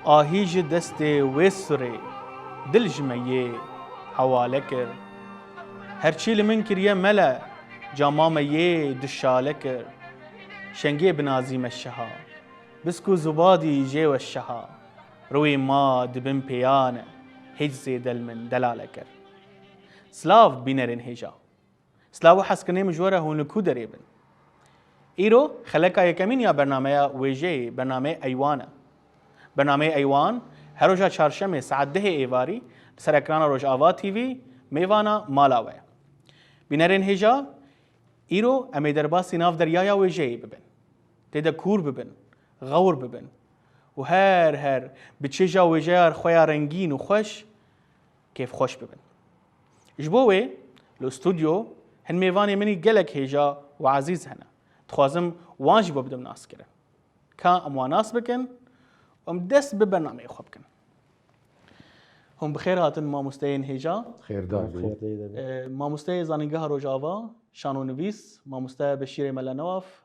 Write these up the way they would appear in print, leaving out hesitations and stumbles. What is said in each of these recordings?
آهیج دست وسره دل جمیه حواله کر هرچی لمن کریه ملا جامامه دشاله کر شنگه بنازیم الشها بسکو زبادی جو الشها روی ما دبن پیانه هجز دل من دلاله کر سلاف بینرین هجا سلاو حسکنه مجوره هونکو دریبن ایرو خلقا یکمین یا برنامه ویجه برنامه ایوانه برنامه ایوان هر روز چهارشنبه ساعت 10 ایواری سر اکران روزآوا تیوی میوانا مالاوه بینرین هجا ایرو امی درباسی ناف دریایا ویجه ببن تیدا کور ببن غور ببن و هر بچجا ویجه خویا رنگین و خوش کیف خوش ببن جبوه لو استودیو هن میوانی منی گلک هجا و عزیز هنه تخوازم واجب بدم ناس کرن که اموا ناس بکن ام دست ببرنامه خوب کن هم بخیر هاتن ما مستین هجا خیر دار ما مستای زانینگاه روزآوا شانو نویس ما مستای بشیر ملا نواف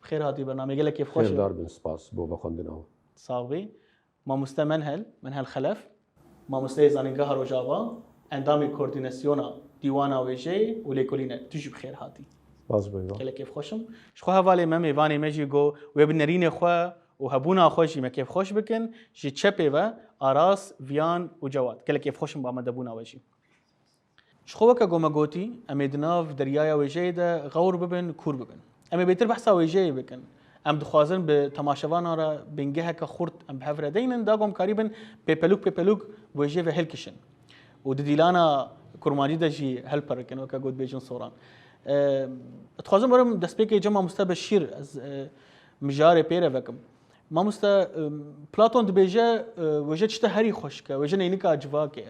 بخیر هاتی برنامه گله کیف خوش خیر دار بن سپاس بو بخوندناو صاوی ما مستای منهل خلف ما مستای زانینگاه روزآوا اندامی کوردیناسیونا دیوانا ویجه و لیکولینه تجی بخیر هاتی باز بگو گله کیف خوشم شخو حواله ممی وانی مجی گو وب نرین خو و هبونا خوشی ما کیف خوش بکن جی چپه و آراس ویان و جواد گله کیف خوشم با مدبونا وجی شخو که گم گوتی امیدناف دریای ویجه ده غور ببن کور ببن امی بیتر بحثا ویجه بکن ام دخوازن به تماشاوان آرا بنگه که خورد ام بحفره دینن داگم قریبا پیپلوک ویجه و هلکشن و دیلانا کرمانی ده جی هلپر کن وکا گود بیجن صوران اتخوازن برم دست پیک جمع مستبشیر از مجاره پیره وکم ما مستا پلاتون دبیجه وجه چته هری خوشکه وجه نینکا جواکه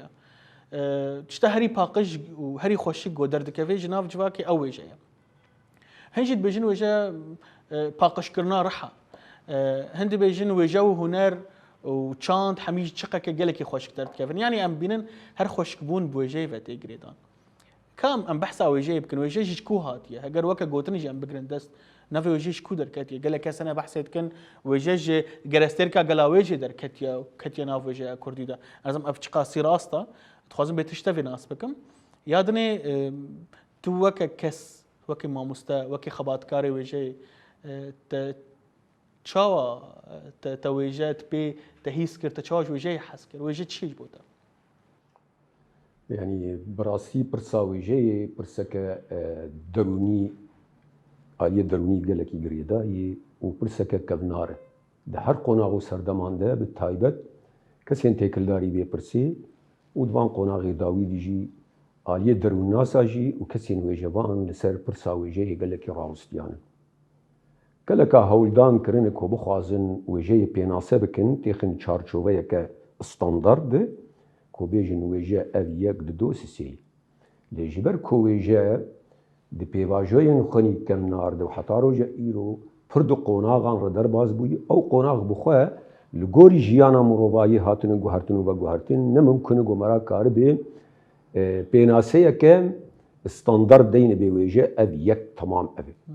چته هری پاقش و هری خوشی گودر دکوی جناف جواکه او وجه هنجد بیجن وجه پاقش کرنا رحا هند بیجن وجه و هنر و چاند حمیج چقه که گلکی خوشک درد کفن یعنی ام بینن هر خوشک بون بوجه و تیگریدان کام ام بحثا وجه بکن وجه جشکو هاتیه اگر وکا گوتنی جام بگرن دست نفي وجيش كودر كاتيا قال لك سنه بحثت كن وجيج جرستيركا قلاويجي در كاتيا ناف وجه كردي دا لازم افشقا سيراستا تخوزن بتشتفي ناس بكم يادني تو وك كس وك ما مستا وك خبات كاري وجه تشاوا توجات بي تهيس كر تشاج وجه حسكر وجه تشيج بوتا يعني براسي برساويجي برسك دروني آیه درونی گلکی گریدایی و پرسک کبناره ده هر قناغ سردمانده به تایبت کسی انتکلداری به پرسی و دوان قناغ داوی دیجی آیه درون ناساجی و کسی نویجوان لسر پرساویجه گلکی راوستیانه گلکا هولدان کرنه که بخوازن ویجه پیناسه بکن تیخن چارچوبه که استاندارد که بیجن ویجه او یک دو سی لیجبر که ویجه دی پیواژوین خونی کم نارد و حتی روز ایرو پرد قناغان را در باز بودی او قناغ بخواه لگوری جیانا مروبایی هاتن گوهرتن و گوهرتن نممکنه گو مرا کار به پیناسه کم استاندارد دین بیویجه او یک تمام او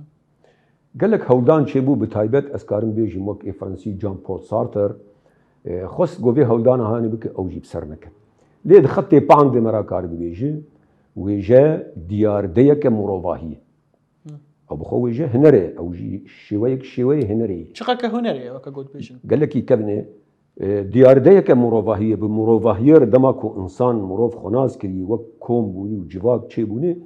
گلک هولدان چه بو بتایبت از کارم بیجی موک فرانسی جان پول سارتر خواست گوی هولدان هانی بکه او جیب سر نکن لید خطی پاند مرا کار بیجی ویجه دیارده که مروباهی او بخو ویجه هنره او شوی هنری چقدر که هنره وکا گود بیشن قال لك كبنه دیارده که مروباهی به مروباهی دما کو انسان مروف خناس کری و کوم بونی و جواک چه بونه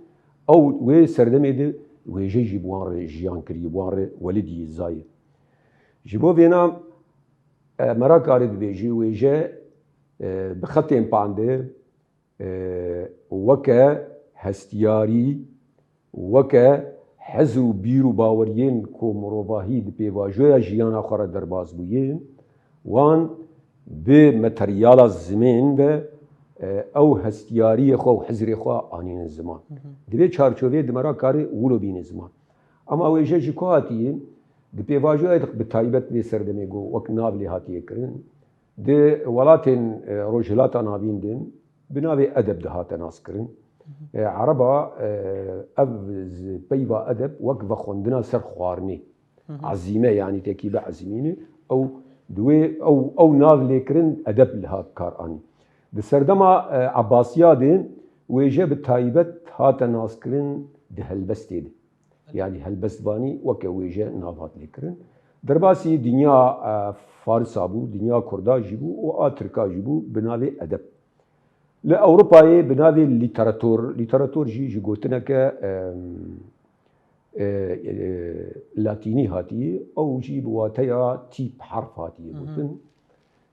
او وی سردمه ده ويجي جيبوان جيان كريبوان ولدي زاي جيبو بينا مراك أريد بيجي ويجي بخطين بانده وكا هستياري وكا حزو بيرو باوريين كو مروباهي بيواجويا جيان آخر درباز بوين وان بماتريال الزمين به او هستیاری خو و حزری خو آنین الزمان دبی چارچوبی دمرا کاری ولو بین الزمان اما ویژه جکواتی دبی واجو ادق بتایبت بی سردمی گو وقت نابلی هاتی کرن د ولاتن روجلات نابین دن بنابی ادب دهات ناس کرن عربا اب بيبا ادب وقف خوندنا سر خوارني عزيمه يعني تكيبه عزيمينه او دوي او نابلی کرن ادب لها کارانی بسردما عباسيادين ويجي بالتايبت هات ناس كرن ده هلبس تيد يعني هلبس باني وكا ويجي نابات لكرن درباسي دنيا فارس ابو دنيا كردا جيبو و تركا جيبو بناوي ادب لاوروبا بناوي ليتراتور جي قلتنا ك لاتيني هاتي او جي بواتيا تيب حرف هاتي قلتن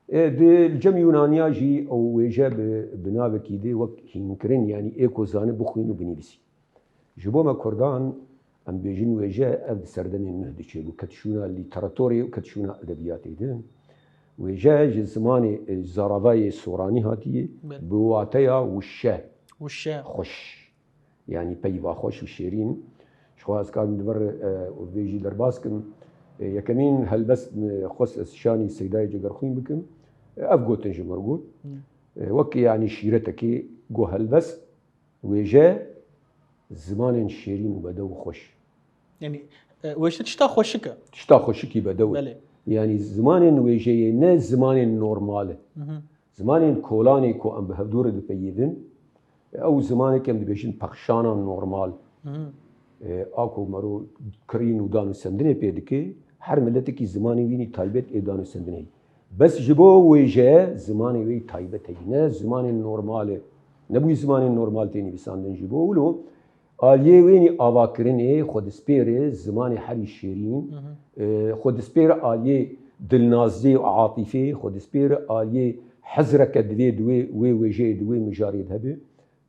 دي الجم يونانيا جي او ويجا بنابكي دي وك هينكرين يعني ايكو زانه بخوين وبنيبسي جبو ما كردان ام بيجين ويجا اب سردن النهدشي وكتشونا ليتراتوري وكتشونا ادبيات دي ويجا زماني زرافاي سوراني هاتي بواتيا والشاه خوش يعني بيبا خوش وشيرين شخواز كان دبر وبيجي درباسكن يكمين هلبس خص شاني سيداي جگر خوين بكم افقو تنجي مرقود وكي يعني شيرتكي جو هلبس ويجا زمان شيرين وبدو خوش يعني ويش تشتا خوشك تشتا خوشكي بدو يعني زمان ويجي نه زمان نورمال زمان كولاني كو ام بهدور دبيدن او زمان كم دبيشن بخشانا نورمال اكو مرو كرين ودانو سندني بيدكي هر ملتكي زماني ويني تايبت ايدانو سندني بس جبو ويجا زماني وي تايبت هينا زمان نورمال نبوي زمان نورمال تاني بساندن جبو ولو آليه ويني آواكريني خود سبيري زماني حري شيرين خود سبير آليه دلنازي وعاطفي خود سبير آليه حزرك دوي دوي ويجي دوي مجاريد هبي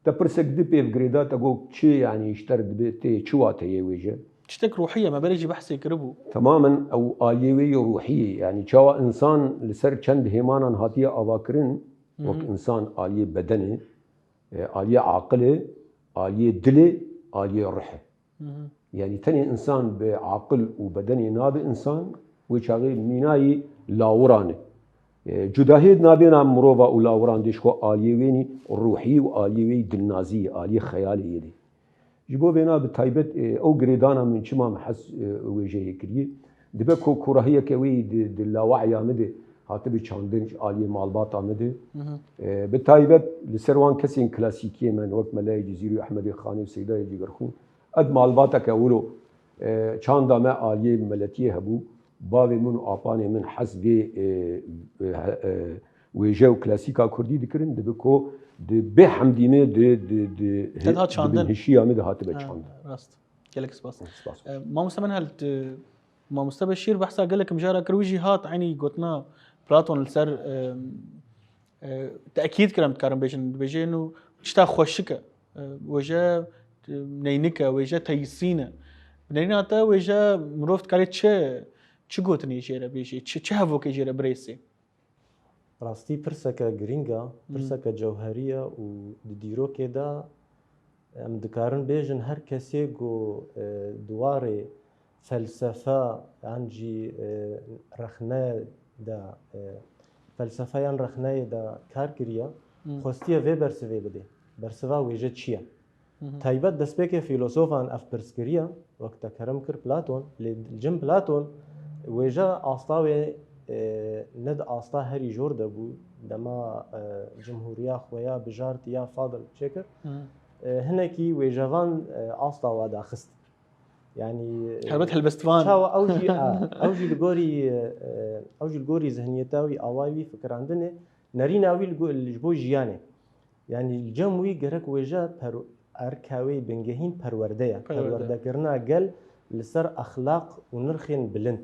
تبرسك دبي في جريدا تقول شي يعني يشتري دبي شواته ويجا تشتك روحيه ما بلجي بحث يقربوا تماما او آليوية روحيه يعني شوا انسان لسر چند هيمانا هاتيه آواكرين وك انسان آليه بدنه آليه عقله آليه دله آليه روحه يعني تاني انسان بعقل وبدني نابي انسان ويشاغي ميناي لاورانه جداهيد نابينا مروفا ولاوران ديش خو آليويني روحي وآليوي دلنازي آليه خيالي يدي جبو بينا بتايبت او جريدانا من شما محس ويجي كريه دبا كو كراهيه كوي دلاوعي امده هاتبي چاندنج آليه مالبات امده بتايبت لسروان كسين كلاسيكيه من وقت ملاي جزيري احمد خاني وسيدا جگر خون اد مالباتا كولو چاندا ما آليه ملتيه هبو باوي من آپاني من حسب ويجاو كلاسيكا كردي دكرن دبكو به حمديمه د هات چاندن هشي امده هاتبه چاندن راست كلك سباس ما مستمن هل ما مستبشير بحثا قال لك مجارا كروجي هات عيني قلتنا بلاطون السر تاكيد كلام كارم بيجي انه تشتا خوشك وجا نينكا وجا تيسينا نينا تا وجا مروفت قالت چه گوتنی جيره بيجي چه هفوك جيره بريسي راستي برسكا جرينجا برسكا جوهريه و ديرو كده ام دكارن بيجن هر كسي جو دواري فلسفه عنجي رخنا دا فلسفه ين رخنا دا كاركريا خوستيه في برسوي بده برسوا ويجه چيا تايبت دسبك فيلسوفان اف برسكريا وقت كرم كر بلاطون لجم بلاطون ويجا اصطاوي ند آستا هری جور دبو دما جمهورية خويا بجارت يا فاضل شكر هناكي ويجوان آستا وادا خست يعني هربت هالبستفان شاو اوجي الجوري ذهنيتاوي اواوي فكر عندنا نرينا اوي الجبو جياني يعني الجموي جرك ويجا اركاوي بنجهين پرورده كرنا قل لسر اخلاق ونرخين بلند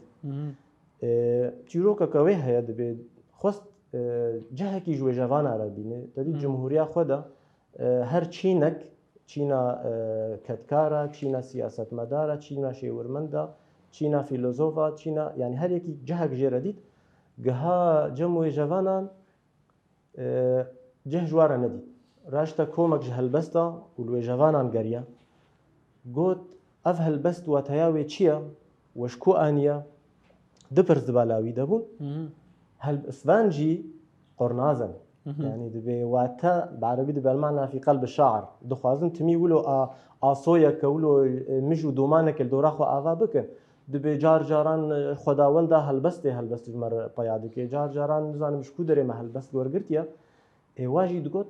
چیروکا کوي هيا دبي خوست جهكي جوي جوان عربينه تدي جمهوريه خدا هر چينك چينا كتكارا چينا سياست مدارا چينا شيورمندا چينا فيلسوفا چينا يعني هر يكي جهك جرديد جها جموي جوانان جه جوارا ندي راشتا كومك جهلبستا ولوي جوانان قريا قوت افهل بست وتياوي تشيا وشكو انيا دبرز بالاوي دبون هل اسفانجي قرنازن يعني دبي واتا بعربي دبي المعنى في قلب الشاعر دخوازن تمي ولو اصويا كولو مجو دومانك الدوراخو افا بكن دبي جار جاران خداوندا هلبست مر بيادك جار جاران زان مش كودري ما هلبست ورغرتيا اي واجي دغوت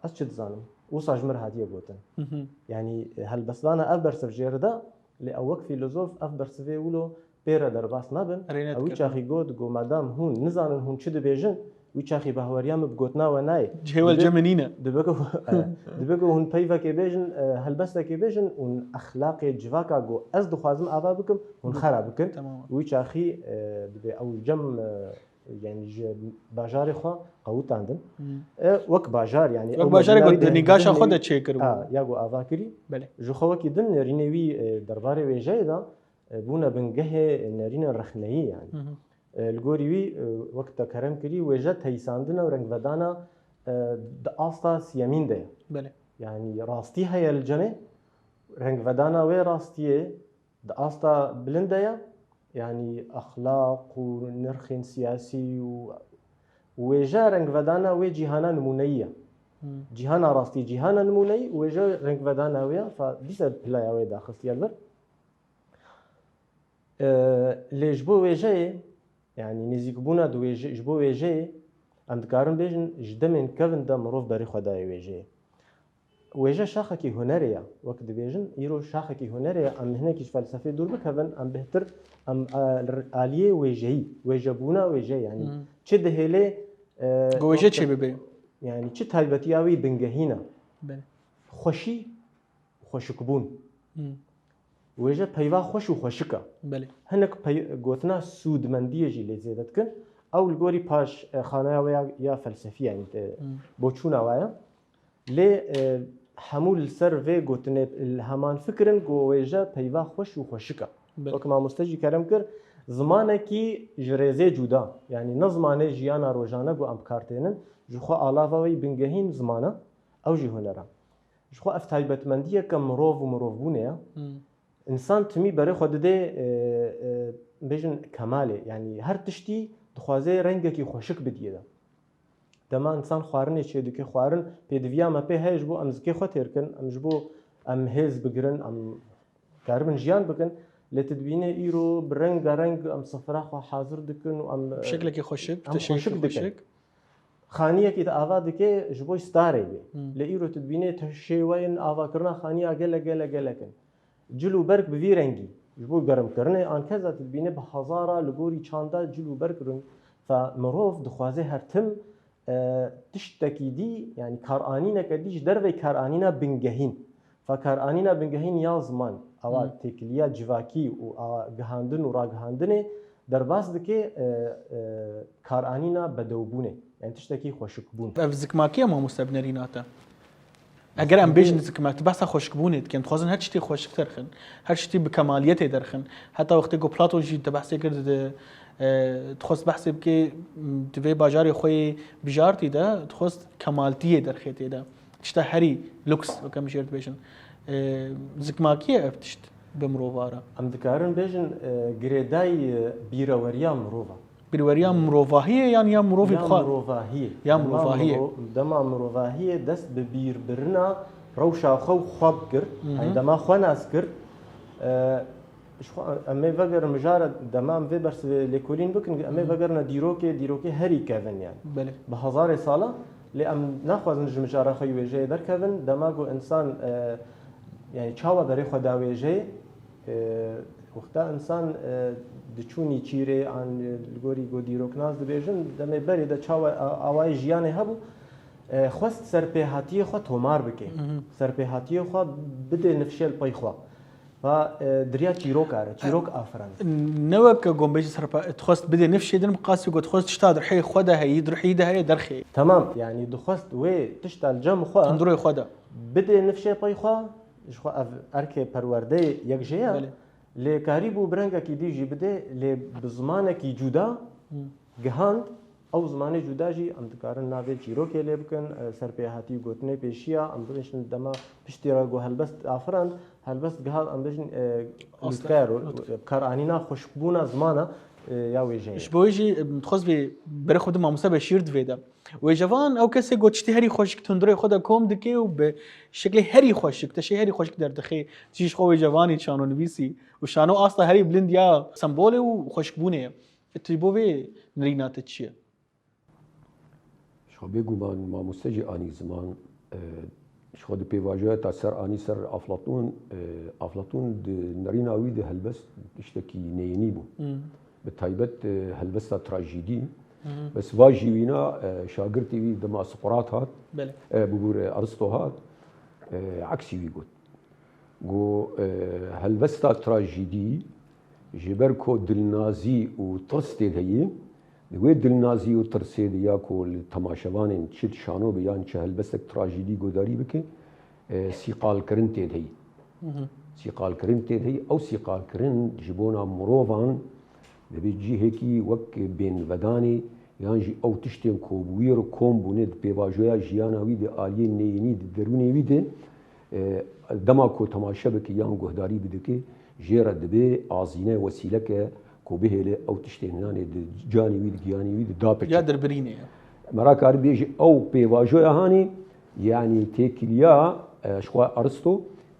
اسچ زانم وصاج مر هاتيه بوتن يعني هلبسانا افبرسف جيردا لاوك فيلسوف افبرسفي ولو بيرا درباس نابن او چاخي گود گو مادام هون نزانن هون چه دبيجن و چاخي بهوريام بگوتنا و ناي جهول جمنينا دبگو هون پيفا كي بيجن هلبستا كي بيجن اون اخلاق جواكا گو از دخوازم ابا بكم هون خراب بكن و چاخي دبي او جم يعني باجاري خو قوت عندن وك باجار يعني وك باجار قد نقاشا خود تشيكر ياغو افاكري بله جو خوكي دن رينوي درباري وجايدا بونا بنجه نرين الرخنهي يعني الجوريوي وقت كرم كري وجت هيساندنا ورنج بدانا داستا سيمين ده بله يعني راستي هي الجنة رنج بدانا وراستي داستا بلنديا يعني اخلاق ونرخين سياسي وجا رنج بدانا وجهانا نمونيه جهانا راستي جهانا نموني وجا رنج بدانا ويا فبيسد بلايا وي داخل يالبر ليش بو وجه يعني نزيك بونا دو جبو وجه عند كارم بيجن جدمن كفن دا مروف بري خداي وجه وجه شاخكي هنريا وقت بيجن يرو شاخكي هنريا ام هناك فلسفه دور بكفن ام بهتر ام اليه وجهي وجبونا وجه يعني تشد هله وجه تشي بيبي يعني تش تايبتياوي بنجهينا خوشي خوشكبون وجه پیوا خوش و خوشکا بله هنک گوتنا سودمندی جی لزیدت کن او الگوری پاش خانه یا فلسفی يعني بوچونا وایا ل حمول سر و گوتنه همان فکرن گو وجه پیوا خوش و خوشکا وكما مستجي كرم كر زمانه کی جريزه جودا يعني نظمانه جيانا روجانه گو ام کارتنن جو علاوه بنگهین زمانه او جي هنرا جو افتایبتمندیه کم مروف و مروفونه انسان تمي بري خود ده بيجن كماله يعني هر تشتي دخوازه رنگكي خوشك بديه دما انسان خوارن چه دكي خوارن پيدويا ما به هج بو امزكي خوتر كن امجبو ام هز بگرن ام كاربن جيان بكن لتدبينه ايرو برنگ رنگ ام صفرا خو حاضر دكن ام شكلك خوشك تشيك خوشك خانيه كي اوا دكي جبو ستاري لايرو تدبينه تشي وين اوا كرنا خانيه گله كن جلو برق بوی رنگی جبو گرم کرنه آن کذا تبینه به هزارا لگوری چاندا جلو برق رنگ فمروف دخوازه هر تم تشتکی دی يعني كارانينا كديش دربي كارانينا بنجهين فكارانينا بنجهين يا زمان او تكليا جواكي و جهاندن و راجهاندنه درباس دكي كارانينا بدوبونه يعني تشتكي خوشكبون فزكماكيه ما مستبنريناتا اگر ام بيجن زكماك بس خوشكبونه كم تخوزن هر شتي خوشك ترخن هر شتي بكماليته درخن حتى وقت جو بلاطو جي تبحث كرد تخص بحث بكي تبي باجاري خوي بجارتي ده تخص كمالتيه درختي ده تشتا هري لوكس وكم شيرت بيجن زكماكيه افتشت بمروفارا ام ذكرن بيجن جريداي بيروريا مروفا بيروريا مروفاهيه يعني يا مروفي بخار مروفاهيه يا مروفاهيه دما مروفاهيه دست ببير برنا روشا خو خب كر عندما خناس كر امي فقر مجارد دمام في برس ليكولين بكن امي فقرنا ديروكي هري كيفن يعني بله بهزار صاله لام ناخذ نجم مجاره خي وجه در كيفن دماغو انسان يعني تشاوا بري خدا وجه وقتا انسان دچونی چیره عن الگوری گو دیروکناز دبیجن دمی بری د چاوا اوای جیانه هبو خواست سرپیهاتی خوا تۆمار بکەین سرپیهاتی خوا بدێ نفشێل پەی خوا دریا چیرۆکارە چیرۆک ئافران نەوەکە گۆمبێژی سەرپا تخواست بدێ نفشێدن قاسی گوت خۆست شتا درحی خۆدا هەیە درحیدا هەیە دەرخێ تمام يعني دخواست وێ تشتا الجەم خوا ئەندڕۆی خۆدا بدێ نفشێ پەی خوا ئەرکێ پەروەردەی یەکژەیە لێکاری بوو برەنگێکی دیژی بدێ لێ بزمانێکی جودا گەهاند ئەو زمانی جوداژی ئەم دکارن نابێت چیرۆکێ لێ بکەن سەرپێهاتی گوتنەی پێشیە ئەم بشن دەما پشتیڕە گۆ هەلبەست ئافران هەلبەست گەهاڵ ئەم بژن کارانینا خوشببوونا زمانە یا وێژەیە بۆیژی خۆست بێ بەرە خودم مامۆستا بە شیر دوێدا وێژەوان ئەو کەسێک گۆچتی هەری خۆشک تندڕی خۆدا کۆم دکێ و بە شکلی هەری خۆشک تەشی هەری خۆشک دەردەخێ تیش خۆ وێژەوانی چانۆنویسی و شانۆ ئاستا هەری بلند یا سمبۆلێ و خۆشکبوونەیە تی بۆ وێ نریناتە چییە؟ شخوا بێگومان مامۆستەجی ئانی زمان شخوا دە پێواژەیە تا سەر ئانی سەر ئافلاتون نەریناوی دە هەلبەست شتێکی نێنی بوو بە تایبەت هەلبەستا تراژیدی بەس وا ژیوینا شاگرتیوی دەما سقڕات هات ببوورە ئەرستۆ هات عکسیوی گوت گۆ هەلبەستا تراژیدی ji ber ku dilnazî û tirs tê heyê di wê dilnazî û tirsê de ya ku li temaşevanên çi şano be yan çi helbestek trajîdî godarî bike sîqalkirin tê heyî sîqalkirin tê heyî ew sîqalkirin ji bona mirovan dibê cihekî wek bênvedanê yan jî ew tiştên kobûyê û kom bûne di pêvajoya jiyana wî de aliyê neyînî di derûnê wî de dema ku temaşe bike yan guhdarî bidike jêra dibê azîne wesîleke ku bihêle ew tiştên nanê di canî wî di giyanî wî di dapeke ya derbirîne mera karî bêjî ew pêvajoya hanê yanî têkiliya xwe Aristo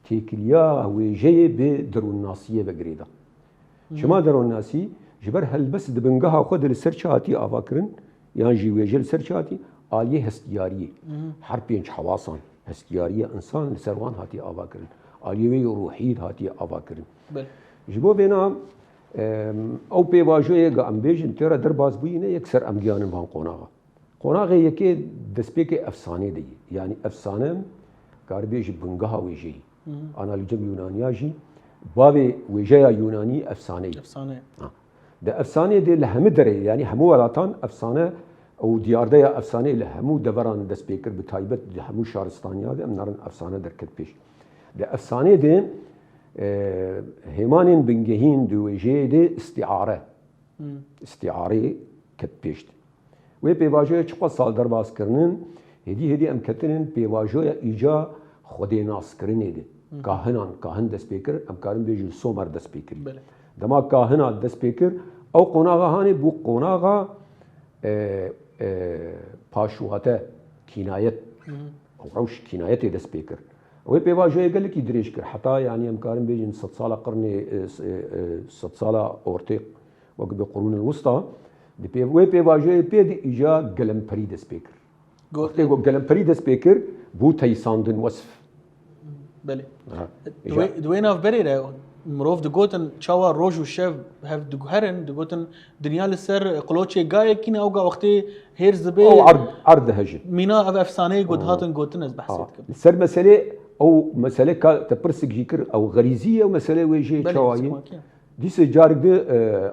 têkiliya wêjeyê bi derûnnasiyê vegirêda çima derûnnasî ji ber helbest di bingeha xwe de li ser çi hatî avakirin yan jî wêje li ser çi hatî aliyê hestiyariyê her pênc hewasan hestiyariya insan li ser wan hatî avakirin aliyê wê ruhî hatiye avakirin ji bo vêna ew pêvajoyê ge em bêjin têra derbas bûyîne yek ser em giyanin van qonaxa qonaxê yekê destpêkê efsanê de ye yanî efsane karibê ji bingeha wêjeyî analîcem Yûnaniya jî bavê wêjeya Yûnanî efsaneyî di efsanê de li hemû derê yanî hemû welatan efsane ew diyardeya efsanê li hemû deveran destpêkir bi taybet di hemû şaristaniya de em narin efsane derket pêş di efsanê de hêmanên bingehîn di wêjeyê de îstîarê ket pêş de wê pêvajoya çi qas sal derbazkirinin hêdî em ketinin pêvajoya îca xwedênaskirinê de kahinan dest pê kir em karin bêjin somer dest pê kirî dema kahina dest pê kir ew qonaxa hanê bû qonaxa paşûhate kînayet ew rewş kînayetê dest pê kir wê pêvajoyê gelekî dirêj kir heta yanî em karin bêjin sed sala qirnê sed sala ortê wek bi qurûnil wista wê pêvajoyê pê de îca gelemperî dest pê kir wextê got gelemperî dest pê kir bû teyîsandin wesf di wê navberê re mirov digotin çawa roj û şev hev diguherin digotin dinya li ser qloçê gayekî ne ew ga wextê hêrz dibe erd dihejin mîna ev efsaneyê got hatin gotin ez behsê dikim li ser meselê ew mesele ka te pirsek jî kir ew xerîzî ye mesele wêjeyê çawayî dîsê carek de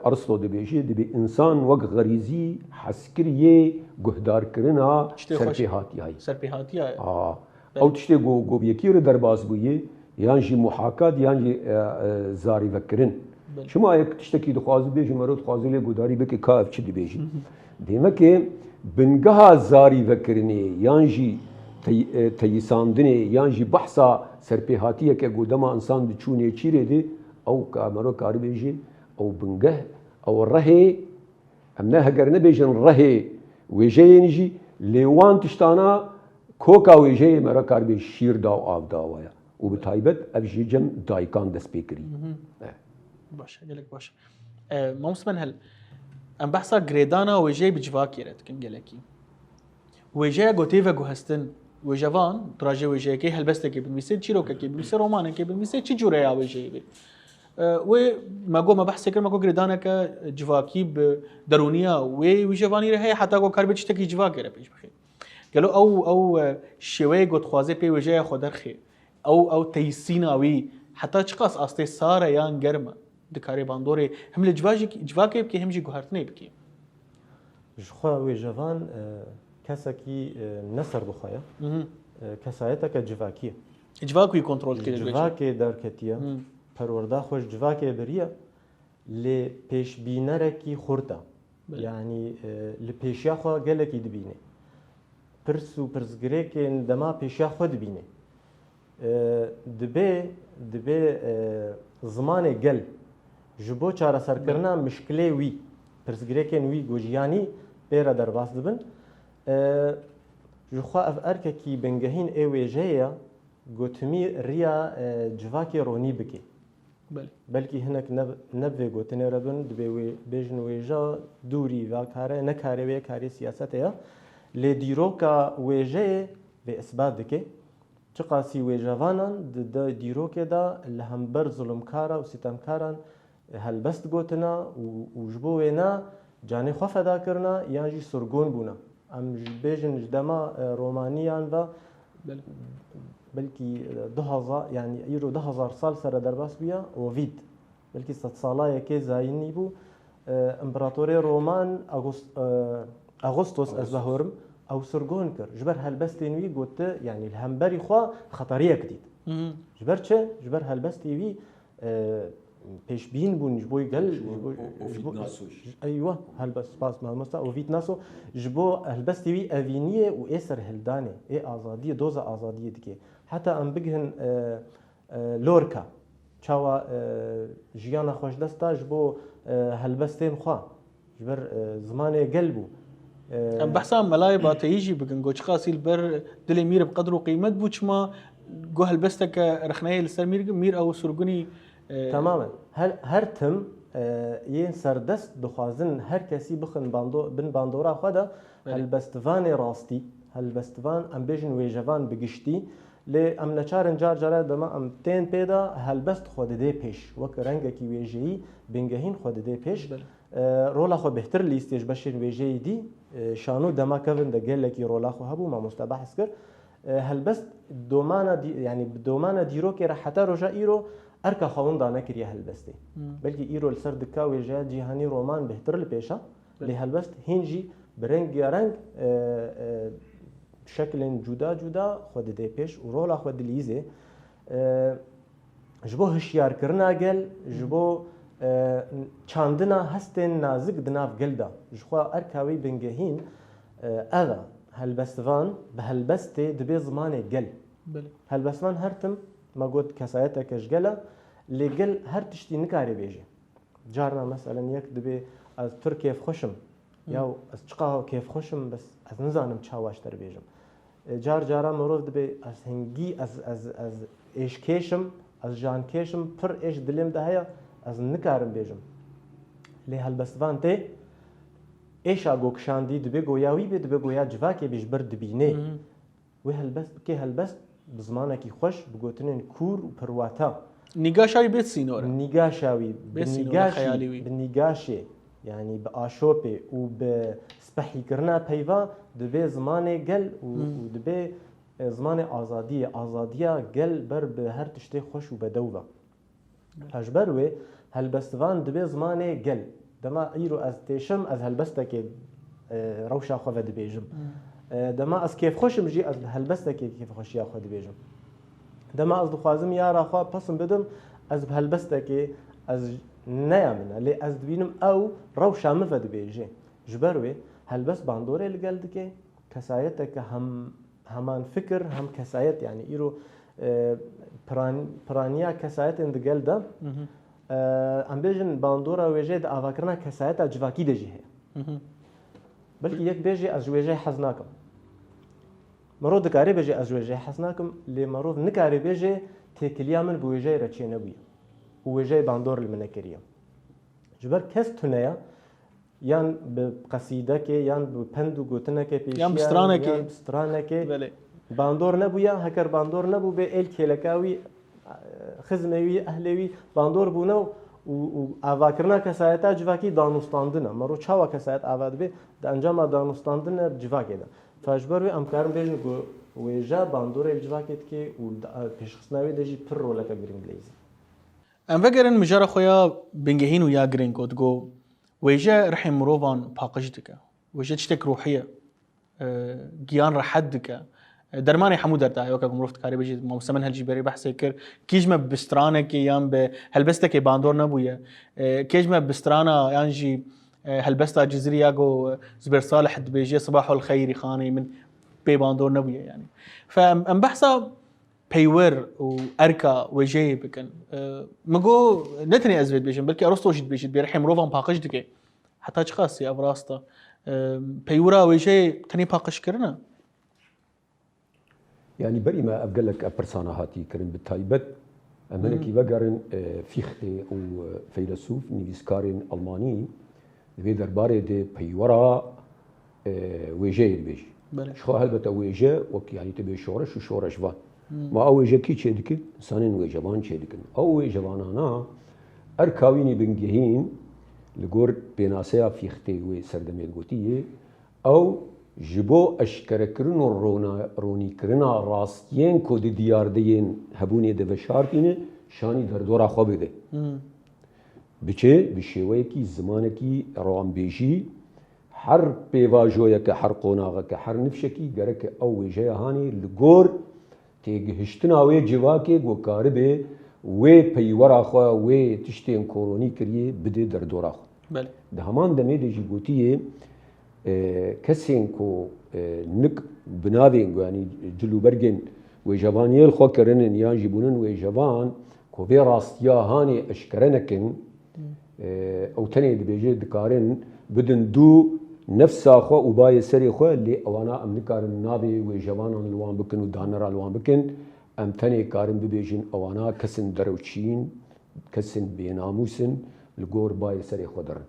Aristo dibêje dibê insan wek xerîzî heskiriyê guhdarkirina serpêhatiyayê serpêhatiyayê ew tiştê goviyekî re derbas bûye yan jî muhakat yan jî zarîvekirin çima yek tiştekî dixwazî bêje mero dixwazî lê guhdarî bike ka ev çi dibêjî demekê bingeha zarîvekirinê yan jî teyîsandinê yan jî behsa serpêhatiyeke ku dema insan di çûnê çîrê de ew mero karî bêje ew bingeh ew rehê em ne heger nebêjin rehê wêjeyên jî lê wan tiştana koka wêjeyê mero karî bê şîr da û av dawaya û bi taybet ev jî cem dayîkan dest pê kirî baş gelek baş mamsmen hel em behsa girêdana wêjeyê bi civakê re dikin gelekî wêjeya gotê ve guhestin wêjevan trajê wêjeyekê helbestekê binivîse çîrokekê binivîse romanekê binivîse çi cûreya wêjeyê bê wê me got me behsê kir me got girêdaneke civakî bi derûniya wê wîjevanî re heye heta got karbê tiştekî civakê re pêş bixê قالوا او شوي قد خوازي بي وجاي خو درخي او تيسيناوي حتى چقاس استي ساره يان گرمه دكاري باندوري هم الجواكي بكي هم جي گوهرتني بكي جخوا وی جوان کسکی نصر بخوایا کسایتا که جواکیه جواكي كنترول كده جواکی درکتیه پرورده خوش جواکی بریه لی پیش بینره کی خورده يعني لبيشيا خو قالك يدبيني برسو برزغريك دما بيشيا خو دبيني دبي زمانه قل جبو چارە سەرکردنا مشکلێ وی پرسگرێکێن وی گۆژیانی پێرە دەرباس دبن جخوا ئەف ئەرکێکی بنگەهین ئێ وێژەیە گوتمی ڕیا جڤاکێ ڕۆنی بکێ بەلکی هەنێک نەبێ گوتنێرە بن دبێ بێژن وێژە دووری ڤاکارە نەکارەوەیە کاری سیاسەتەیە لێ دیرۆکە وێژەیە بێ ئەسبات دکێ چ قاسی وێژەوانان دیرۆکێدا لە هەمبەر زوڵمکارە و ستەمکاران هەلبەست گوتنە و ji bo wê ne canê xwe fedakirina yan jî surgûn bûne em ji bêjin ji dema romaniyan ve belkî 2000 yani îro 2000 sal sere derbas bûye Ovid belkî 100 salayekê zayînî bû İmparatorê Roman Augustus ez vehorim ew surgûn kir ji ber helbestên wî gote yani li hemberî xwe xeteriyek dît ji ber çi ji ber helbestê wî pêşbîn bûn ji bo gel eywa helbest spas mamosta Ovid naso ji bo helbestê wî evîniyê û ê serhildanê ê azadiyê doza azadiyê dike heta em bigihin Lorca çawa jiyana xweşdesta ji bo helbestên xwe ji ber zimanê gel bû ام بحثا ملاي باتيجي بكن جو قاسيل بر دلي مير بقدر وقيمت بوچما جو هلبستك رخناي لسر مير او سرغني تماما هر تم ين سردست دخوازن هر کسی بخن بن باندورا خدا هلبستوان راستی هلبستوان ام بيجن ويجوان بگشتي ل ام نچارن جار جاره دما ام تين پیدا هلبست خود دي پیش وک رنگ کی ويجي بنگهين خود دي پیش رولا خو بهتر لیستیش بشین ویژه دی شانو دما کفن د گله کی رولا خو هبو ما مستبحث کر هلبست دومانا دی يعني دومانا دیرو کی راحته روجا ایرو ارکا خوون دانه کریه هلبستی بلکه ایرو لسر دکا ویژه جهانی رومان بهتر لپیشا لی هلبست هنجی برنگ رنگ شکل جدا جدا خود دی پیش و رولا خود لیزه جبو هشیار کرنا گل جبو چاندنا هستن نازک دناف گلدا جخوا ارکاوی بنگهین اغا هلبستوان به هلبست دبی زمان گل هلبستوان هرتم ما قلت كسايتها كشجلة لجل هر تشتي نكاري بيجي جارنا مثلا يك دبي از تركيا خشم ياو از چقا كيف خشم بس از نزانم چاواش تر بيجم جارا مروف دبي از هنگي از ايش كيشم از جان كيشم پر ايش دلم ده هيا از نكارم بيجم لي هلبستوان تي ايشا گوكشاندي دبي گوياوي بي دبي گويا جواكي بيج برد بيني وي هلبست كي هلبست بزمانکی خوش بگوتنین کور و پرواتا نیگاشاوی بیت سینوره نیگاشاوی بنیگاشه یعنی به آشوپه و به سپحی کرنا پیوا دبی زمان گل و دبی زمان آزادیه گل بر به هر تشتی خوش و بدوله هجبر و هلبستوان دبی زمان گل دما ایرو از تیشم از هلبسته که روشا خواه دبیجم دما از کیف خوشم جی از هلبسته که کیف خوشی خود بیجم دما از دخوازم یارا خوا پسم بدم از هلبسته که از نیامنه لی از دبینم او روشا مفد بیجه جبروی هلبس باندوره لگلد که کسایت که همان فکر هم کسایت يعني ایرو پرانیا کسایت اندگلد ام بیجن باندوره ویجه د آواکرنا کسایت جواکی دجی هی بلکه یک بیجه از ویجه حزناکم مرو دکاری بیجه از ویجه حزناکم لی مرو نکاری بیجه تکلیا من بویجه رچی نبوی ویجه باندور لمنه کریم جبر کس تونه یان به قصیده که یان به پندو گوتنه که پیشیان یان بسترانه که باندور نبویا هکر باندور نبو به ایل کلکاوی خزموی اهلوی باندور بونه و آواکرنا کسایتا جواکی دانستاندنه مرو چاوا کسایت آواد به د انجام دانستاندن جواکی ده فاجبر ام کارم بیشن گو ویجا باندور الجواکت که و پیشخصناوی دجی پر رولا که گرینگ لیزی ام فكرن مجرى خويا بنجهين ويا جرينكو تقو ويجا رحم مروفان باقجتك ويجا تشتك روحيه جيان رحدك درماني حمود درتا وكا مروفت كاري بيجي موسمن هالجبري بحث كر كيجما بسترانك يام بهلبستك باندور نبويا كيجما بسترانا يانجي هلبستا جزري ياغو زبير صالح بيجي صباح الخير خاني من بي باندور نبويا يعني فام بحثا بيور واركا وجي بكن مگو نتني ازبد بيجن بلكي ارسطو جد بيجد بيرحم مروفان باقجتك حتى خاصي ابراستا بيورا وجي تني باقش كرنا يعني بري ما أبقى لك أبرسانا هاتي كرن بالتايبت أمانكي بقارن فيختي أو فيلسوف نيفيسكارين ألماني في درباري دي بيورا ويجي البيجي شخو هلبتا ويجي وك يعني تبي شورش وشورش فان ما أو ويجي كي تشيدكن سانين ويجبان تشيدكن أو ويجبان أنا أركاويني بنجهين لقور بناسيا فيختي وسردمي القوتية أو جبو اشکرکرن و رونی کرنا راستین کو دی دیار دین هبونی د بشارتینه شانی در دورا خو بده بچه بشوی کی زمانه کی روان بیجی هر پیواجویا که هر قوناغه که هر نفشکی گره که او وجه هانی لگور تیگهشتنا وی جواکه گو کاربه وی پیورا خو وی تشتین کورونی کریه بده در دورا خو بله ده همان دمه دی جیبوتیه کسین کو نک بنابین یعنی جلو برگن و جوانیل خو کرنن یا جیبونن و جوان کو به راستیا هانی اشکرنکن او تنی دبیجه دکارن بدن دو نفس خو او بای سری خو لی اوانا ام نکارن نابی و جوانان لوان بکن و دانرا لوان بکن ام تنی کارن ببیجن اوانا کسن دروچین کسن بیناموسن لگور بای سری خو درن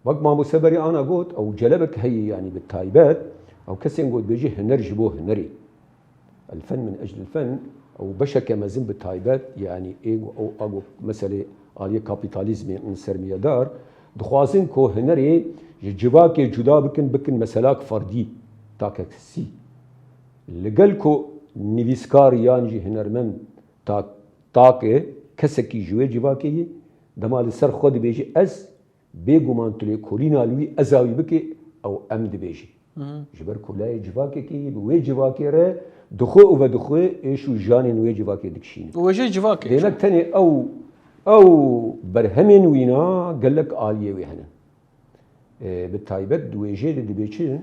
وقت ما مسبري أنا قلت أو جلبك هي يعني بالتايبات أو كسين قلت بيجي هنر جبوه هنري الفن من أجل الفن أو بشكل ما زين بالتايبات يعني إيه أو مسألة عليه كابيتاليزم من سرمية دار دخوازين كو هنري جواك جدا بكن مسألة فردي تاكسي لقلكو نيفيسكار يانجي هنرمن تاك كسكي جوي جواكي دمال سر خود بيجي أز بيجومان تلي كولينا لوي أزاوي بكي أو أمد بيجي جبر كولاي جواكي كي بوي جواكي را دخو ودخو إيشو جانين وي جواكي دكشين وجه جواكي دينك تاني أو برهمين وينا قالك آلية ويهنا بالتايبت دويجي دي بيجي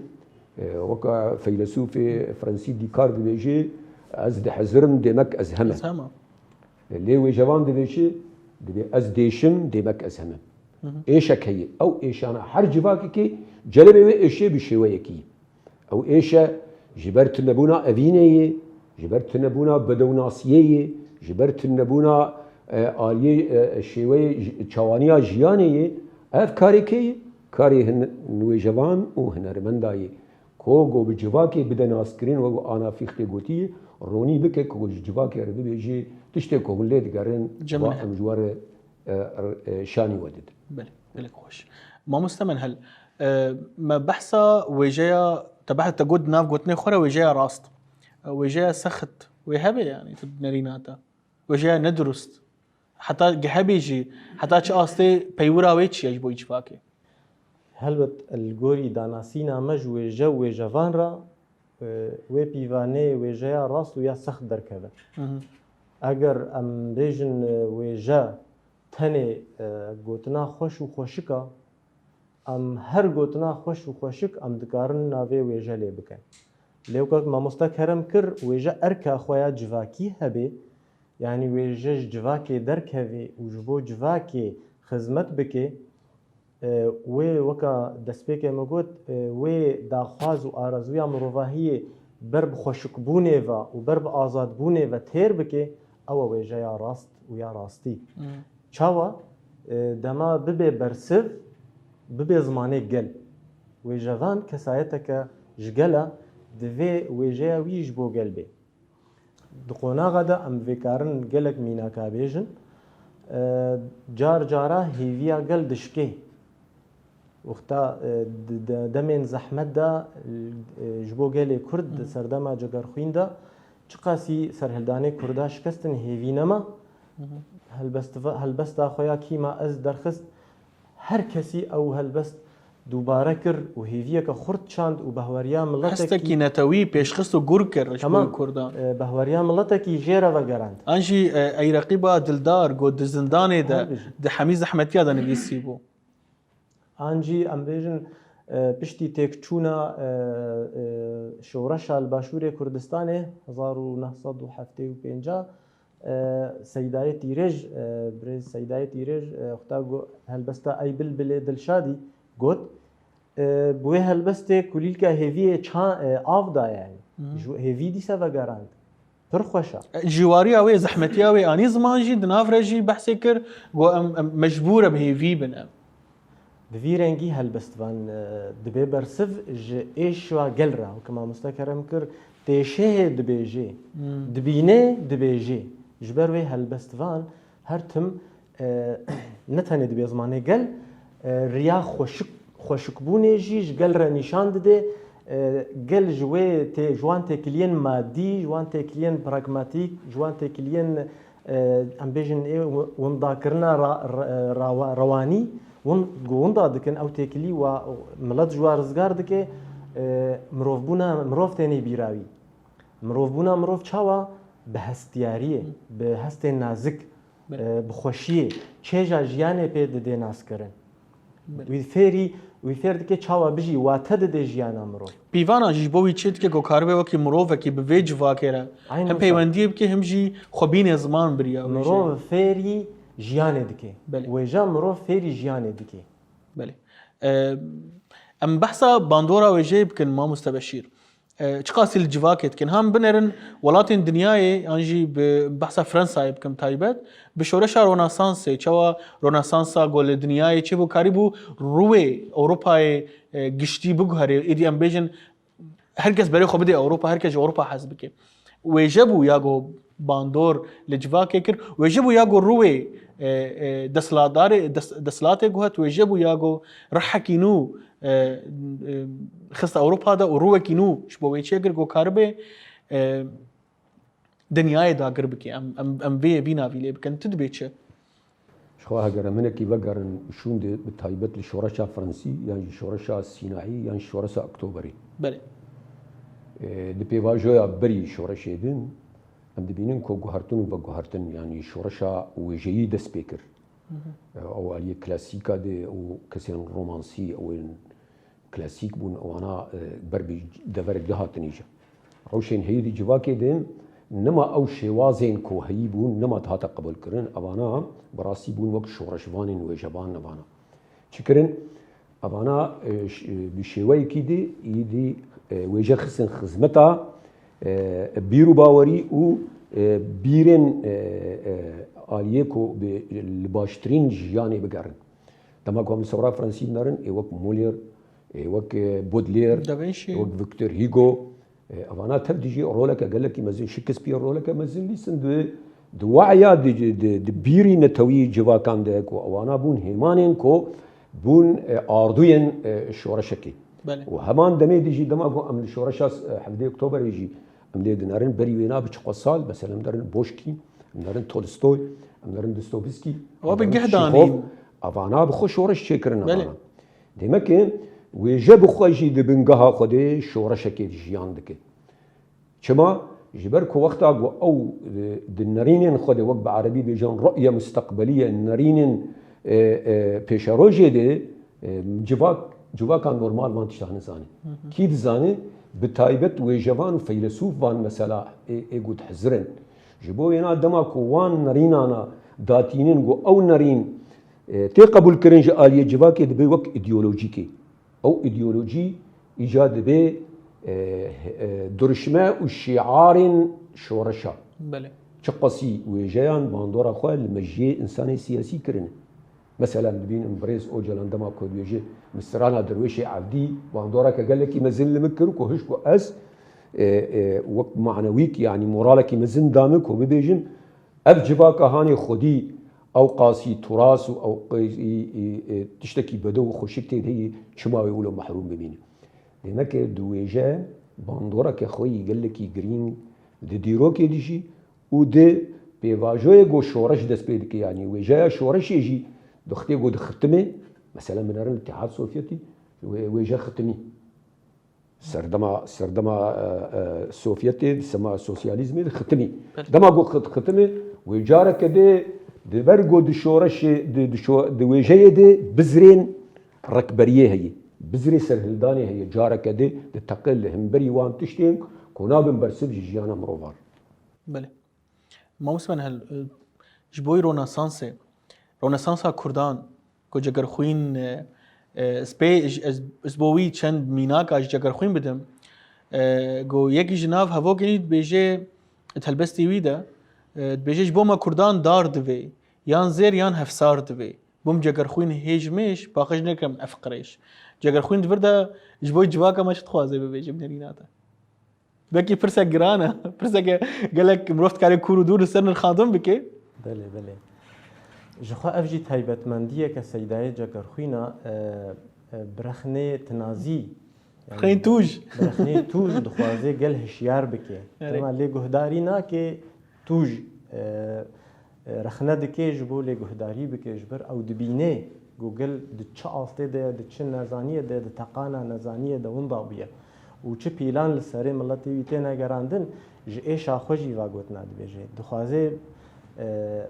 وكا فيلسوف فرنسي ديكار دي بيجي أز دي حزرم ديمك أزهمه ليه وي جوان دي بيجي دي أز ديشم ديمك أزهمه ايشك هي او ايش انا هر جواكي كي جلبي ايشي بشويكي او ايش جبرت نبونا افينيه جبرت نبونا بدوناسيه جبرت نبونا آليه شوي تشوانيا جيانيه اف كاري كي كاري هن نوي جوان و هنرمنداي كوغو بجواكي بدنا سكرين و انا فيختي قوتي روني بك كوغو جواكي ربي بيجي تشتي كوغليت قارن جوار شاني ودد بلك خوش ما مستمن هل ما بحثا وجايا تبعت تجود ناف قوتني خورا وجايا راست وجايا سخت ويهبي يعني تدنريناتا وجايا ندرست حتى جهبيجي حتى شاستي بيورا ويتش يجبو يجفاكي هلبت الجوري داناسينا مجوي جو جوان را وي بيفاني وجايا راست ويا سخت دركذا اگر ام بيجن وجا تنه گوتنا خوش و خوشکا ام هر گوتنا خوش و خوشک ام دکارن ناوی ویجا لی بکن لیوکات ما مستکرم کر ویجا ارکا خویا جواکی هبه یعنی ویجا جواکی درک هبه و جبو جواکی خدمت بکه وی وکا دسپیک مگوت وی داخواز و آرزوی مروفاهی برب خوشک بونه و برب آزاد بونه و تیر بکه او ویجا یا راست و یا راستی چاوا دما ببه برسف ببه زمانه گل و جوان کسایتک جگلا دوی ویجا ویج بو گل بی دقونا غدا ام وکارن گلک مینا کابیجن جار جارا هیویا گل دشکی وقتا دمين زحمت دا جبو گلی کرد سردما جگر خوین دا چقاسی سرهلدانه کردا شکستن هیوینما هلبستا خویا کیما از درخست هر کسی او هلبست دوباره کر و هیویه که خورد چاند و بهوریا ملتکی هستکی نتوی پیشخست و گور کر رشبو کردان بهوریا ملتکی جیره و گرند انجی ای رقیبا دلدار گو دزندانه ده حمیز احمدیا دا نویسی بو آنجی ام بیژن پشتی تکچونا شورش الباشور کردستانه 1975 سیدای تیرج برز سیدای تیرج وقتا هلبستا ای بلبل دلشادی گوت بوی هلبسته کلیل که هیوی چان آف دا یعنی هیوی دیسا و گراند پر خوشا جواری اوی زحمتی اوی آنی زمان جی دناف رجی بحثی کر گو مجبور به هیوی بنام بوی رنگی هلبستوان دبی برسف ج ایشوا گل را و کما مستکرم کر تیشه دبی جی دبینه دبی جی جبر وی هلبستوان هر تم نتنه دبی زمانه گل ریا خوشک بونه جیش گل را نشان داده گل جوان تکلین مادی جوان تکلین پراگماتیک جوان تکلین ام بیژن وندا کرنا روانی وندا دکن او تکلی و ملت جوار رزگار دکه مروف بونا مروف تنی بیراوی مروف بونا مروف چاوا به هستیاریه به هست نازک بخوشیه چه جیانه پید ده ناس کرن وی فیر که چاوا بجی واتد ده جیانا مروف پیوانا جی بوی چیت که گوکاربه وکی مروف کی به ویج واکره هم پیوندیه که هم جی خوبین زمان بریا مروف فیری جیانه دکه ویجا مروف فیری جیانه دکه بله ام بحثا باندورا ویجه بکن ما مستبشیر چقاسی الجواكت كن هم بنرن ولاتن دنياي انجي بحث فرنسا بكم تايبت بشورشا روناسانس چوا روناسانسا گول دنياي چبو كاريبو روي اوروبا گشتي بگهري ايدي امبيجن هركس بري خو بدي اوروبا هركس اوروبا حسبك ويجبو ياغو باندور لجواكي كر ويجبو ياغو روي دسلادار دسلاته گوهت ويجبو ياغو رحكينو خست اوروبا دا وروه كينو شبوي چيگر گو كاربه دنياي دا گربكي ام بينا في لبكن تدبيچ شو هاگر منكي وگرن شون دي بتايبت لشورشا فرنسي يعني شورشا سينائي يعني شورشا اكتوبري بله دي بيواجويا بري شورشا دين ام دبينن كو گوهرتن و گوهرتن يعني شورشا وجيي دس بيكر او علي كلاسيكا دي او كسين رومانسي او كلاسيك بون وانا بربي دفر جهات نيجا روشين هيدي جواكي دين نما او شوازين كو هيبون نما تهاتا قبل كرن ابانا براسي بون وقت شورشوان وجبان نبانا شكرن ابانا بشوي كيدي يدي وجه خسن خدمتا بيرو باوري و بيرن آليكو بالباشترين جياني بقرن تما قوم سورا فرنسي نارن ايوك مولير وك بودلير دافنشي وك فيكتور هيغو انا تبديجي رولك قال لك مازال شكسبير رولك مازال ليسن دو وعيا دي بيري نتوي جوا كان دك وانا بون هيمانين كو بون اردوين شورشكي وهمان دمي ديجي دماغو ام شورشاس 7 اكتوبر يجي ام دي دنارن بري وينا بچقصال مثلا درن بوشكي درن تولستوي درن دوستويفسكي وبجهداني افانا بخو شورش شكرنا ديمك ويجب خوشي دبنجها خدي شورشكي جيان دك شما جبركو وقتا او دنارين خدي وقت بعربي بيجان رؤيه مستقبليه النارين بيشاروجي دي جواك كان نورمال ما تشتغل زاني كيد زاني بتايبت ويجوان وفيلسوف وان مثلا ايقود حزرن جبو ينا دماكو وان نارينانا داتينين او نارين تقبل كرنج آلية جواكي دبي وك ايديولوجيكي او ايديولوجي ايجاد به درشمه وشعار شورشا بله شقصي وجيان باندورا خو المجي انساني سياسي كرن مثلا بين امبريز او جلاندما كو بيجي مسترانا درويشي عبدي باندورا قال لك مازال مكركو هشكو اس وقت معنويك يعني مورالك مازال دامك وبيجن اف جباكا هاني خدي او قاسي تراث او تشتكي بدو خوشكتي هي شما يقولوا محروم بمين لانك دويجا باندورك خوي قال لك جرين ديروك يجي ود بيفاجوي جو شورش دس بيدك يعني وجا شورش يجي دختي جو دختمه مثلا من الاتحاد السوفيتي وجا ختمي سردما السوفيتي سما سوسياليزم ختمي دما جو ختمي وجاره كده دبرجو دشورش دويجا دي بزرين ركبريه هي بزري سرهلداني هي جاره كده تقل همبري وان تشتين كونابن برسب جيانا مروفار بله ما مسمن هل جبوي رونسانسا كردان کو جگر خوین سپی اسبوی چند میناک اج جگر خوین بدم گو یکی جناف هوا گنید بیجه تلبستی ویده بیجه جبو ما کردان دار دوی یان زیر یان هفسار دوی بوم جگر خوین هیج میش باقیش نکم افقریش جگر خوین دورده جبوی جواکا ماش تخوازه بیجه بنریناتا بکی پرسا گرانه پرسا که گلک مرفت کاری کورو دور سرن الخادم بکی بله جخوا افجی تایبەتمەندیە کە سەیدایە جەگەرخوینە برەخنێ تنازی خین توش برەخنێ توش دخوازێ گەل هشیار بکێ ئەمە لێ گوهداری ناکێ توش رەخنە دکێژ بۆ لێ گوهداری بکێژ بەر ئەو دبینێ گوگل چ ئاستێدەیە د چ نەزانیە دێ د تەقانە نەزانیە دەوندا بووە و چ پیلان لە سەرێ مڵەتیوی تێ نەگەڕاندن ji êşa xwe jî vagotina dibêje dixwaze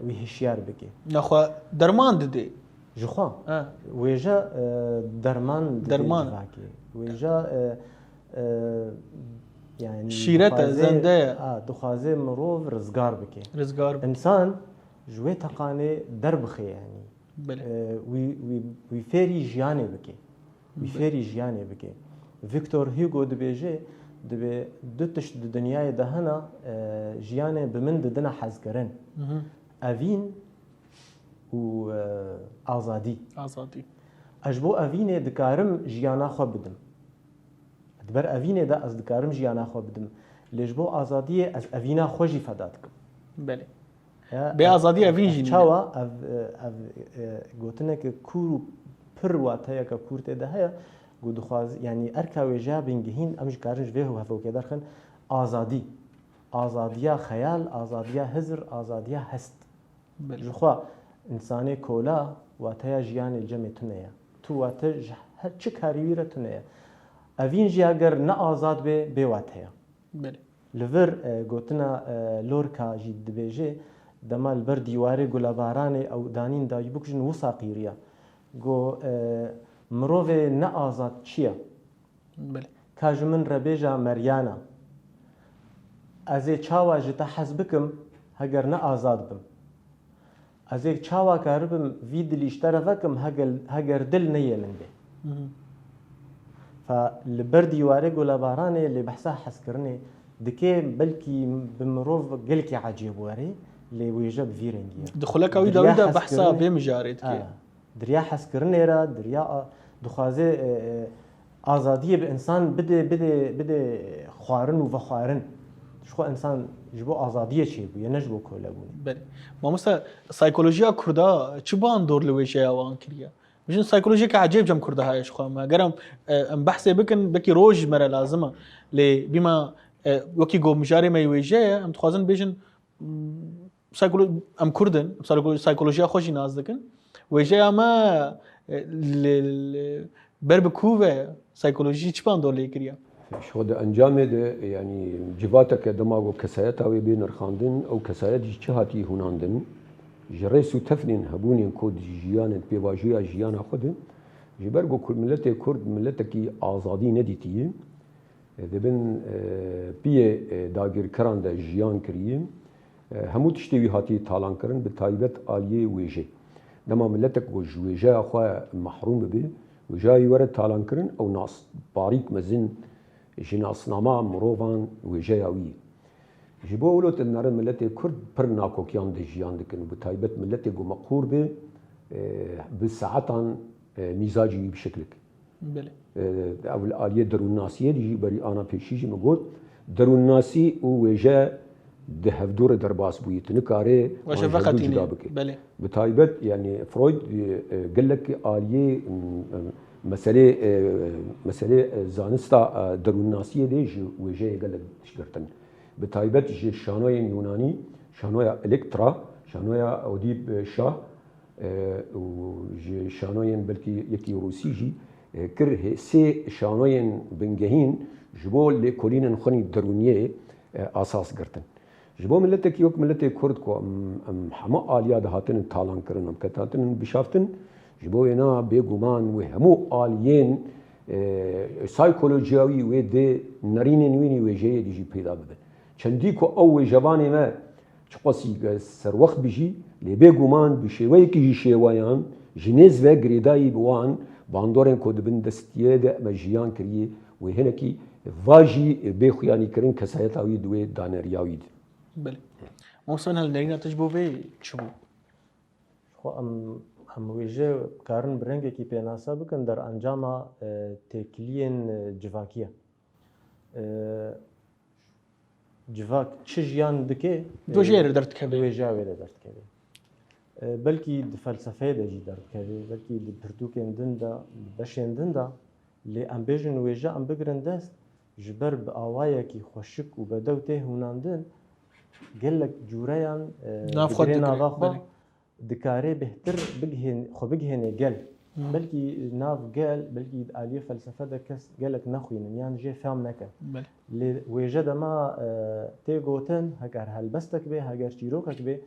wî hişyar bike نخوا درمان ددê ji xwe wêje derman wêje yani şîrete zendeye dixwaze mirov rizgar bike rizgar insan ji wê teqanê derbixe yani wî fêrî jiyanê bike wî fêrî jiyanê bike Victor Hugo dibêje دبی دو تشت دنیای دهنا جیانه بمن ددنا حزگرن اوین و آزادی اجبو اوینه دکارم جیانا خو بدم دبر اوینه دا از دکارم جیانا خو بدم لجبو آزادی از اوینا خوشی فدات کم بله به آزادی اوین جی چاوا گوتنه که کورو پر واتهیا که کورته دهیا گود خواز یعنی ارکاوی جابین گهین امش کارش به و هفو کدار خن آزادیا خیال آزادیا حزر آزادیا هست جخوا انسانی کولا واتیا جیان الجمع تنیا تو واتج هر چه کاری ویره تنیا اوین جی اگر نه آزاد به واتیا بله لور گوتنا لورکا جی دبیجه دمال بر دیواره گلابارانه او دانین دای بکشن وساقیریا گو مروه نه آزاد چیه؟ بله کاج من ربیجا مریانا از چاوا جتا حزبکم هگر نه آزاد بم از چاوا کاربم وی دلیش طرفکم هگر دل نیه من به فلبر دیواره گلابارانه لبحثا حس کرنه دکه بلکی بمروف گلکی عجیب واره لویجب ویرنگیه دخلك اوی داویدا بحثا بمجارد که دریا حس کرنه را دریا دخوازه آزادی به انسان بده خوارن و خوارن شو انسان جبو آزادیه چی بو یا نجبو کوله بو بله ما مثلا سایکولوژیا کردا چه بان دور لویشه وان کریه مشن سایکولوژیا که عجیب جم کرده هایش خو ما گرم ام بحث بکن بکی روج مره لازمه ل بما وکی گو مجاری ما ویجه ام تخوازن بیشن ام کردن سایکولوژیا خوشی ناز دکن ویجه ما بر بکوه سایکولوژی چه بان دور لیکریه شو ده انجام ده يعني جباتك دماغو كسايات او بين رخاندن او كسايات جهاتي هناندن جريسو تفنين هبونين كود جيان بيواجيا جيان خودن جبرغو كل ملتي كرد ملتكي آزادي نديتي دبن بي داگير كران ده جيان كريم همو تشتوي هاتي تالان كرن بتايبت آليه ويجي دما ملتك وج ويجا اخوا محروم به وجاي ورد تالان كرن او ناس باریک مزن جناسنامه مروان وجاوی جبو ولوت النار ملتي كرد پر ناكوكيان دي جيان دكن بتايبت ملتي جو مقهور به بالساعتان مزاجي بشكلك بله او الاليه درون ناسيه دي بري انا بيشيجي مقول درون ناسي وجا ده هفدور درباس بويت نكاري واش فقطيني بله بتايبت يعني فرويد قال لك آلية مسألة زانستا دروناسية دي وجاي قال لك شكرتن بتايبت جي شانويا يوناني شانويا إلكترا شانويا أوديب شاه وجي شانويا بلكي يكي روسيجي كره سي شانويا بنجهين جبول لكولين خني درونية أساس قرتن جبو ملتك يوك ملتك كرد كو حما آليا دهاتن تالان كرن كتاتن بشافتن جبو ينا بيغومان وهمو آليين سايكولوجياوي ويدي نرين نويني وجيه ديجي بيدا ببن چندی کو او جوانی ما چقسی سر وقت بيجي لبيغومان بشوي كي شويان جنيز و غريداي بوان باندورن كود بن دستيه د مجيان كري وهنكي واجي بخياني كرين كسايتاوي دوي دانرياوي بله موسون هل نرينا تجبو في شبو خو ام ویژه کارن برنگی کی پیناسا بکن در انجام تکلین جواکیه جواک چه جیان دکه دو جیر درد کبه ویژه ویده درد کبه بلکی فلسفه ده جی درد کبه بلکی پرتوکن دن دا بشین دن دا لی ام بیجن ویژه ام بگرن دست جبر به آوایه کی خوشک و بدوته هوناندن گلک جوریان نافخد دكاري بهتر بجهن خو بجهن جل بلكي ناف جل بلكي آلية فلسفة ده كس جلك نخوين يعني جي فهم نكن اللي وجد ما تيجوتن هكر هالبستك به هكر شيروكك به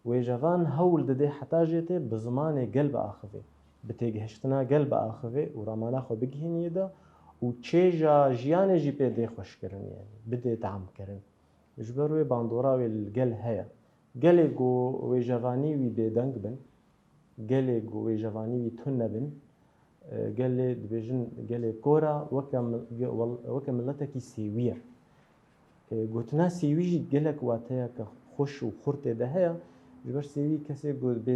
وجوان هول ده حتى جيته بزمان قلب آخفه بتيجهشتنا قلب آخفه ورمانا خو بجهن يدا وتشيجا جيان جي بده خوش كرن يعني بده دعم كرن جبروي باندورا والجل هيا گلگو و جوانی وی بدنگ بن گلگو و جوانی وی تون بن گل دبیجن گل کورا وکم ملتکی سیویه گوتنا سیوی گلک واتیا که خوش و خورته ده هیا جبر سیوی کسی گو به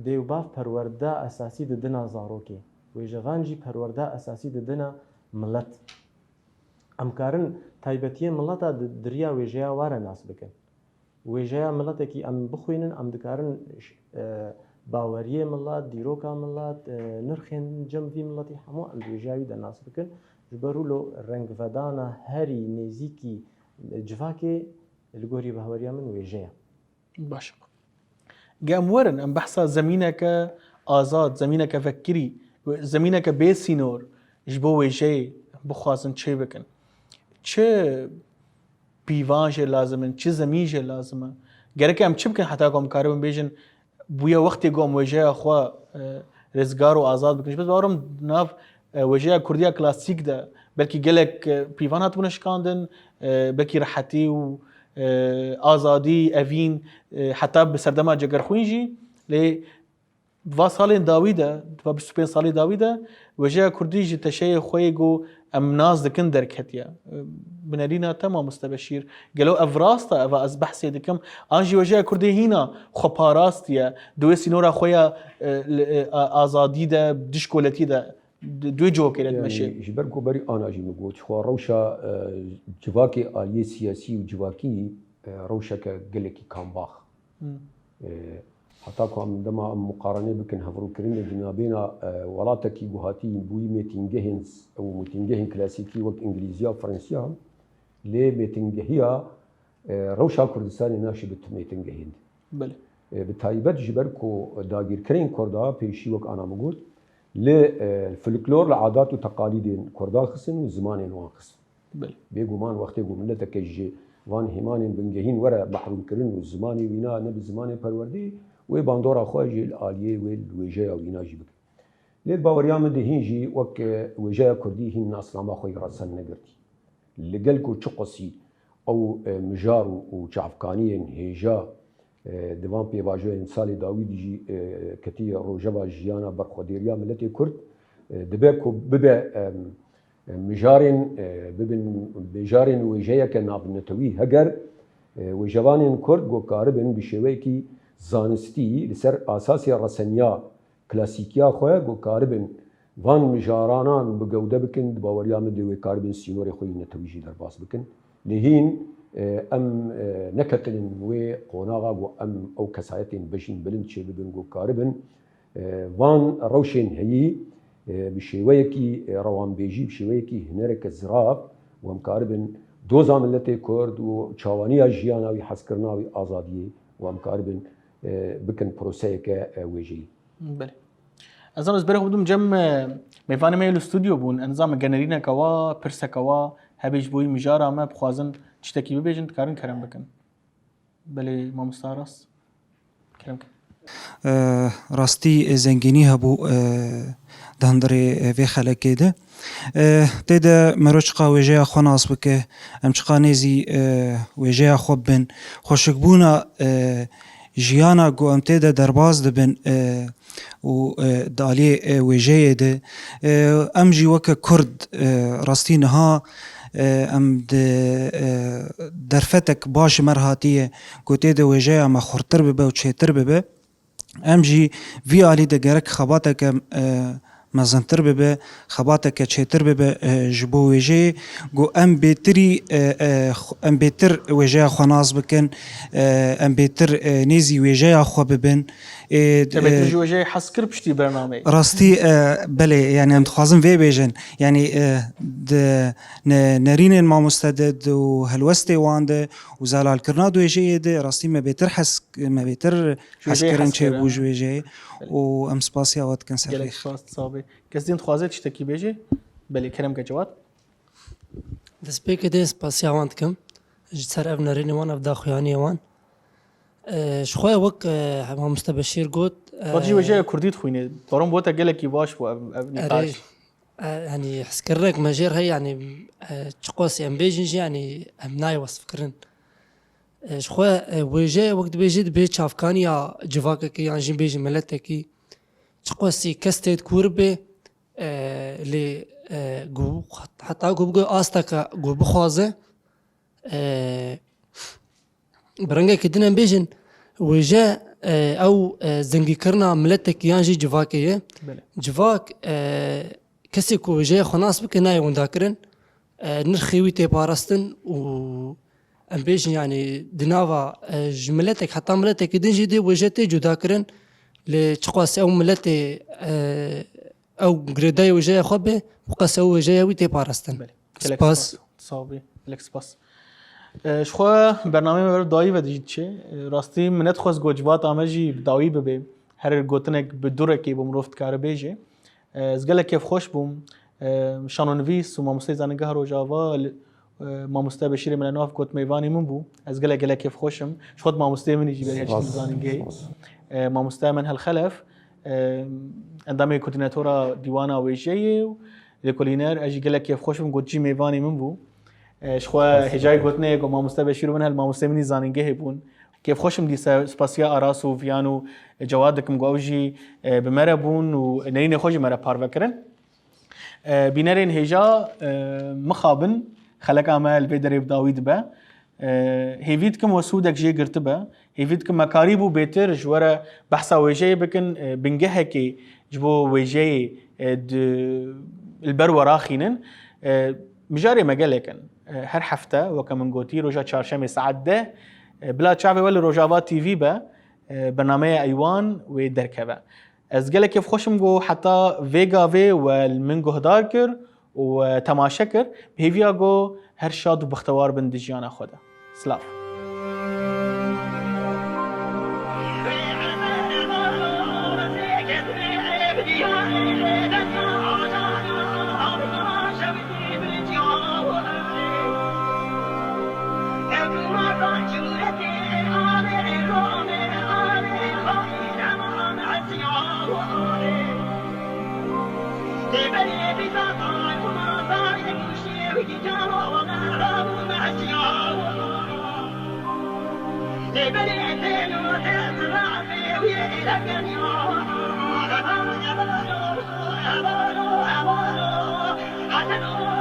دیو باف پرورده اساسی ده دنا زاروکی و جوان جی پرورده اساسی ده دنا ملت امکارن تایبتی ملت دریا و جیا واره ناس بکن وجاء ملتك أم بخوينن أم دكارن باورية ملات ديروكا ملات نرخين جم في ملتي حمو أم وجاوي دا ناس بكن جبرو له رنگ فدانا هري نزيكي جفاكي الجوري باورية من وجاء باشا قام ورن أم بحثا زمينك آزاد زمينك فكري زمينك بيسينور جبو وجاء بخوازن چه بكن چه پیوانج لازمن چه زمینج لازمه گرکه ام چه بکن حتی کم کارم بیشن بویا وقتی گم وجه خوا رزگار و آزاد بکنش بس بارم ناف وجه کردیا کلاسیک ده بلکی گلک پیوانات بنشکاندن بلکی راحتی و آزادی اوین حتی بسردما جگر خوینجی لی و سال داویده و 25 سال داویده وجه کردی جی تشیع خویگو ام ناز دکن درکتیا بنالينا تمام مستبشير قالوا افراستا افا از بحثي دكم انجي وجه كردي هنا خو باراستيا دوسي نورا خويا ازادي ده دشكولتي ده دو جو كده ماشي جبركو بري انا اجي نقول خو روشا جواكي الي سياسي وجواكي روشا كقلكي كان باخ حتى كم دما مقارنه بكن هفرو كرين جنابينا ولاتكي جوهاتي بوي ميتينجهنز او ميتينجهن كلاسيكي وك انجليزيه وفرنسيه لي ميتينجهيا روشا كردستان ناشي بتميتينجهند بله بتايبت جبركو داغير كرين كردا بيشي وك انا موجود للفلكلور العادات وتقاليد كردا خصن وزمان نوان خصن بله بيغومان وقتي جو ملتك جي وان هيمان بنجهين ورا محروم كرين وزماني وينا نبي زماني پروردي و باندورا خواجي الآلية والوجاية ويناجي بك ليت باوريام دهينجي وك وجاية كردي هين ناس لما خوي راسن نقرتي اللي قالكو تشقصي او مجار وشعفكانيين هيجا ديوان بيباجو انسالي داوود جي كتي روجبا جيانا برخوديريا ملتي كرد دباكو ببا مجارين وجاية كنابنتوي هجر وجوانين كرد جو كاربن بشويكي زانستی لسر اساسی رسنیا کلاسیکیا خواه گو کاربن وان مجارانان بگوده بکن باوریام دوی کاربن سینور خوی نتویجی در باس بکن لهین ام نكتن وقناغا وام او كسايتين بشين بلند شي ببنغو كاربن وان روشين هي بشويكي روان بيجي بشويكي هنرك زراف ومكاربن دوزا ملتي كرد وشاوانيا جيانا وحسكرنا وآزادية ومكاربن بكن بروسيكا ويجي. بله. أظن أزبره بدم جم ميفانه ميل استوديو بون انظام جنرينا كوا برسا كوا هبيج بوي مجارا ما بخوازن تشتكي ببيجن كارن كرم بكن. بله ما مستعرس كرم كن. راستي زنجيني هبو دهندري في خلقه ده تيدا مروشقا وجايا خناص بك امشقا نيزي وجايا خوبن خوشكبونا جيانا قو ام تيدا درباز دبن و دالي وجايا ده امجي وكا كرد راستي نها ام درفتك باش مرهاتيه قو تيدا وجايا ما خورتر ببه و تشيتر ببه امجي في علي دقرك خباتك مزنتر ببه خباتك تشيتر ببه جبو وجه جو ام بيتري ام بيتر وجه خناص بكن ام بيتر نيزي وجه خو ببن تبي وجه حسكر بشتي برنامج راستي بله يعني ام تخازم في بيجن يعني نرين ما مستدد وهلوستي وانده وزلال كرناد وجه ده راستي ما بيتر حس ما بيتر حسكرن شي وجه و ام سباسيا وقت كان سريخ صابي كزين تخازت تشتكي بيجي بلي كرم كجوات دسبيك دي سباسيا وانتكم جسر ابن ريني وان ابدا خواني وان شخويا وك ما مستبشير قوت وجه وجه كرديت خويني طورم بوتا قالك يباش ونقاش يعني حسكرك مجير هي يعني تشقوسي ام بيجي يعني ام ناي وصفكرن شخويا وجه وقت بيجي بيتش افغانيا جواكك يعني جين بيجي ملتكي تشقوسي كستيت كوربي لي جو حتى جو استك جو بخوازه برنگه كدنا بيجن وجه او زنگي كرنا ملتك يانجي جواكيه جواك كسي كو وجه خناس بكناي ونداكرن نرخيوي تي باراستن و ام بيجن يعني دناوا جملتك حتى ملتك دنجي دي وجهتي جداكرن لتشقاس او ملتي او غريداي وجه خوبه وقاسو وجه وي تي باراستن سباس صابي لك سباس شخوا برنامه ور دایی و دیچه راستی منت خواست گوجوات آمجی دایی ببه هر گوتنک بدوره کی بمروفت کار بیجه از گله کیف خوش بوم شانونویس و ماموسته زنگه روجاوا ماموسته بشیر من ناف گوت میوانی من بو از گله کیف خوشم شخود ماموسته منی جی بهش زنگه ماموسته من هالخلف اندام کوردیناتورا دیوانا ویجه لکولینر اجی گله کیف خوشم گوت جی میوانی من بو شخوا هجای گوتنه گو ماموسته بشیرو من هل ماموسته منی زانینگه بون كيف خوشم دي سباسيا أراسو فيانو جوادكم جوجي بمربون ونرين خوجي مرة بارفكرن بينرين هجا مخابن خلق عمل بدري بداويد با هيفيدكم وسودك جي قرتبا هيفيدكم مكاريبو بيتر جورا بحثا وجاي بكن بنجهكي جبو وجاي البر وراخينن مجاري مجالكن هر حفته وكمن قوتي رجا چهارشنبه ساعت 10 بلا شعبي ولا روجاوات تي في با برنامج ايوان ودركبه از قال كيف خوشم جو حتى فيجا في والمنجو هداركر وتماشكر بهيفيا جو هر شاد وبختوار بندجيانا خدا سلاف I don't know.